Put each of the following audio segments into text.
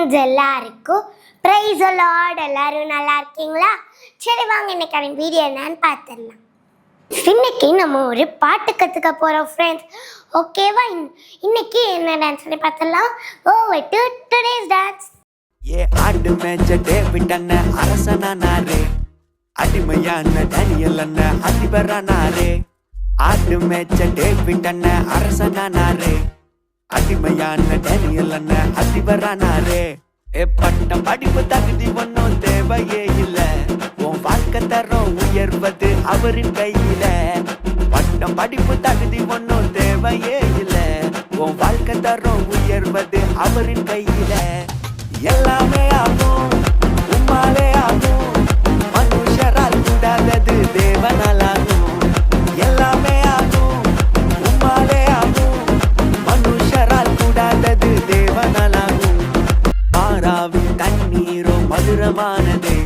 Friends எல்லாருக்கும் price Lord. எல்லாரும் நல்லா இருக்கீங்களா? சரி வாங்க இன்னைக்கான வீடியோ என்னன்னு பார்த்துடலாம். இன்னைக்கு நம்ம ஒரு பாட்டு கற்றுக்க போகிறோம் ஃப்ரெண்ட்ஸ். ஓகேவா? இன்னைக்கு என்ன டான்ஸ் சொல்லி பார்த்துடலாம். Over to today's dance. ஆடு மேட்ச டேவிட் அண்ணன் அரசனானாரே, அடிமையான டேனியல் அண்ணன் அதிபரானாரே. ஆடு மேட்ச டேவிட் அண்ணன் அரசனானாரே, அடிமையான டேனியல் அண்ணன் அதிபரானாரே. பட்டம் படிப்பு தகுதி ஒன்னும் தேவையே இல்ல, உன் வாழ்க்கை தரம் உயர்வது அவரின் கையில. பட்டம் படிப்பு தகுதி ஒன்னும் தேவையே இல்ல, உன் வாழ்க்கை தரம் உயர்வது அவரின் கையில. எல்லாமே ஆகும், உம்மாலே ஆகும், மனுஷரால் கூடாதது தேவனால் ஆகும். எல்லாமே ஆகும், உம்மாலே ஆகும், மனுஷரால் கூடாதது தேவனால் ஆகும். மாறாவின் தண்ணீரோ மதுரமானதே,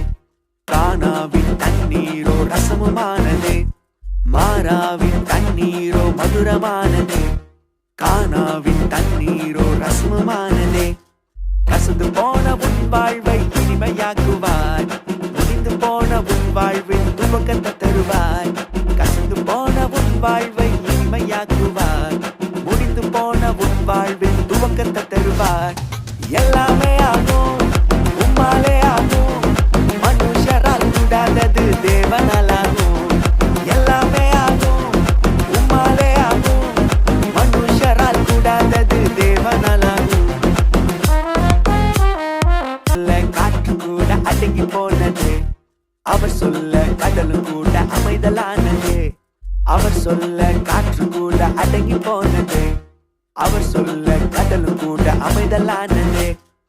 கானாவின் தண்ணீரோ ரசமுமானதே. மாறாவின் தண்ணீரோ மதுரமானதே, கானாவின் தண்ணீரோ ரசமுமானதே. கசந்து போன உன் வாழ்வை இனிமையாக்குவார், முடிந்து போன உன் வாழ்வில் துவக்கத்தை தருவார். கசந்து போன உன் வாழ்வை இனிமையாக்குவார், முடிந்து போன உன் வாழ்வில் துவக்கத்தை தருவார். எல்லாமே ஆகும், உம்மாலே ஆகும், மனுஷரால் கூடாதது தேவனால் ஆகும். எல்லாமே ஆகும், உம்மாலே ஆகும், மனுஷரால் கூடாதது தேவனால் ஆகும். காற்று கூட அடங்கி போனது, அவர் சொல்ல கடலும் கூட அமைதலானது. அவர் சொல்ல காற்று கூட அடங்கி போனது, அவர் சொல்ல கடலும் கூட அமைதலானது.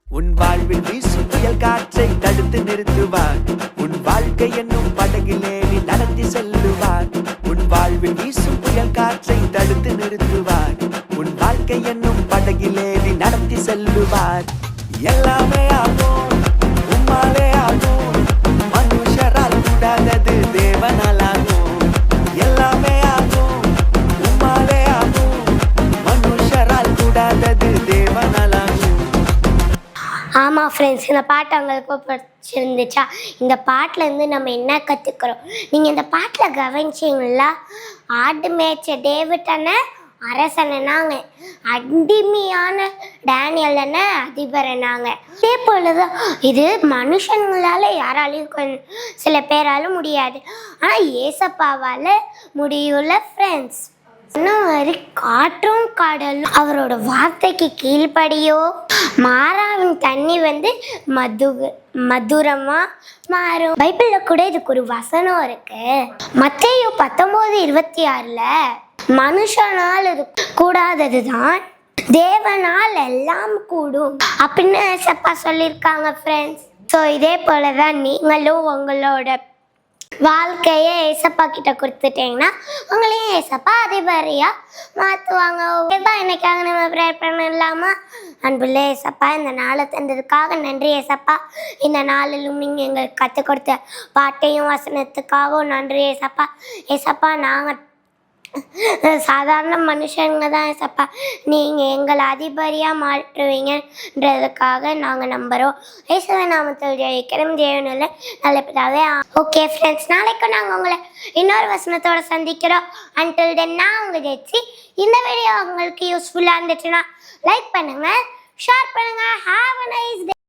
உன் வாழ்வில் வீசும் புயல் காற்றை தடுத்து நிறுத்துவார், உன் வாழ்க்கை என்னும் படகிலே நீ நடத்தி செல்லுவார். உன் வாழ்வில் வீசும் புயல் காற்றை தடுத்து நிறுத்துவார், உன் வாழ்க்கை என்னும் படகிலே நீ நடத்தி செல்லுவார். எல்லாமே ஆகும், உம்மாலே ஆகும், மனுஷரால் கூடாதது தேவனால் ஆகும். எல்லாமே ஆகும், உம்மாலே ஆகும், மனுஷரால் கூடாதது தேவனால் ஆகும். ஆமாம் ஃப்ரெண்ட்ஸ், இந்த பாட்டு அவங்களுக்கு பிடிச்சிருந்துச்சா? இந்த பாட்டிலேருந்து நம்ம என்ன கற்றுக்குறோம்? நீங்கள் இந்த பாட்டில் கவனிச்சிங்களா? ஆடு மேய்ச்ச டேவிட் அண்ணன் அரசனாங்க, அடிமையான டேனியல் அண்ணன் அதிபரனாங்க. இதே போலதான் இது மனுஷங்களால யாராலையும் சில பேரால முடியாது, ஆனால் ஏசப்பாவால் முடியும்ல ஃப்ரெண்ட்ஸ். இன்னும் காற்றும் கடலும் அவரோட வார்த்தைக்கு கீழ்படியோ. மாறாவின் தண்ணி மதுரமா மாறும். பைபிள்ல கூட இதுக்கு ஒரு வசனம் இருக்கு. மத்தேயு 19:26 மனுஷனால் இது கூடாததுதான் தேவனால் எல்லாம் கூடும் அப்படின்னு ஏசப்பா சொல்லியிருக்காங்க ஃப்ரெண்ட்ஸ். ஸோ இதே போலதான் நீங்களும் உங்களோட வாழ்க்கையை ஏசப்பா கிட்ட கொடுத்துட்டீங்கன்னா உங்களையும் ஏசப்பா அதிபரியா மாற்றுவாங்க. ஓகேவா? இன்னைக்காக நம்ம ப்ரேயர் பண்ணலாமா? அன்புள்ள ஏசப்பா, இந்த நாளை தந்ததுக்காக நன்றி ஏசப்பா. இந்த நாளிலும் நீங்கள் எங்களுக்கு கற்றுக் கொடுத்த பாட்டையும் வசனத்துக்காகவும் நன்றி ஏசப்பா. ஏசப்பா, நாங்கள் சாதாரண மனுஷங்க தான் ஏசப்பா, நீங்கள் எங்களை அதிபரியாக மாற்றுவீங்கன்றதுக்காக நாங்கள் நம்புகிறோம். இயேசுவை நாமத்தில் ஜெயிக்கிறோம் ஜெயனில் நல்ல பிதாவே. ஓகே ஃப்ரெண்ட்ஸ், நாளைக்கு நாங்கள் உங்களை இன்னொரு வசனத்தோடு சந்திக்கிறோம். அன்டில் தென் நான் உங்கள் ஜெயிச்சு. இந்த வீடியோ உங்களுக்கு யூஸ்ஃபுல்லாக இருந்துச்சுன்னா லைக் பண்ணுங்கள், ஷேர் பண்ணுங்கள். Have a nice day.